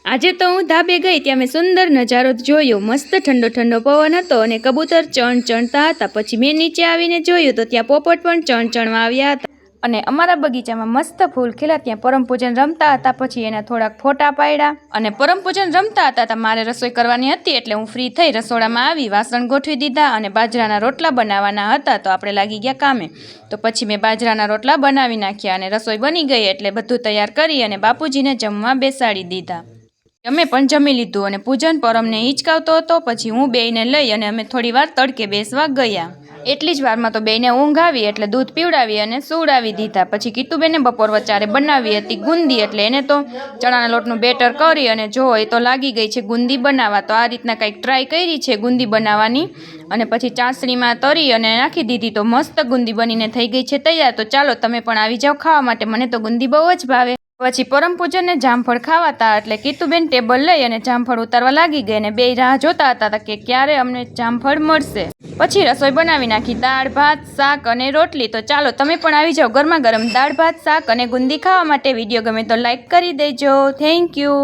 આજે તો હું ધાબે ગઈ ત્યાં મેં સુંદર નજારો જોયો। મસ્ત ઠંડો ઠંડો પવન હતો અને કબૂતર ચણચણતા હતા। પછી મેં નીચે આવીને જોયું તો ત્યાં પોપટ પણ ચણચણવા આવ્યા હતા અને અમારા બગીચામાં મસ્ત ફૂલ ખીલા। ત્યાં પરમ પૂજન રમતા હતા। પછી એના થોડાક ફોટા પાડ્યા અને પરમ પૂજન રમતા હતા તો મારે રસોઈ કરવાની હતી એટલે હું ફ્રી થઈ રસોડામાં આવી, વાસણ ગોઠવી દીધા અને બાજરાના રોટલા બનાવવાના હતા તો આપણે લાગી ગયા કામે। તો પછી મેં બાજરાના રોટલા બનાવી નાખ્યા અને રસોઈ બની ગઈ એટલે બધું તૈયાર કરી અને બાપુજીને જમવા બેસાડી દીધા। અમે પણ જમી લીધું અને પૂજન પરમને હિંચકાવતો હતો। પછી હું બેયને લઈ અને અમે થોડી વાર તડકે બેસવા ગયા। એટલી જ વારમાં તો બેયને ઊંઘ આવી એટલે દૂધ પીવડાવી અને સુવડાવી દીધા। પછી કીતુબેને બપોર વચારે બનાવી હતી ગુંદી, એટલે એને તો ચણાના લોટનું બેટર કરી અને જો એ તો લાગી ગઈ છે ગુંદી બનાવવા। તો આ રીતના કંઈક ટ્રાય કરી છે ગુંદી બનાવવાની અને પછી ચાસણીમાં તરી અને નાખી દીધી તો મસ્ત ગુંદી બનીને થઈ ગઈ છે તૈયાર। તો ચાલો તમે પણ આવી જાઓ ખાવા માટે, મને તો ગુંદી બહુ જ ભાવે। પછી પરમ પૂજનને જામફળ ખાવાતા એટલે કીતુબેન ટેબલ લઈ અને જામફળ ઉતારવા લાગી ગઈ અને બેય રાહ જોતા હતા કે ક્યારે અમને જામફળ મળશે। પછી રસોઈ બનાવી નાખી, દાળ ભાત શાક અને રોટલી। તો ચાલો તમે પણ આવી જાઓ ગરમા ગરમ દાળ ભાત શાક અને ગુંદી ખાવા માટે। વિડીયો ગમે તો લાઈક કરી દેજો। Thank you.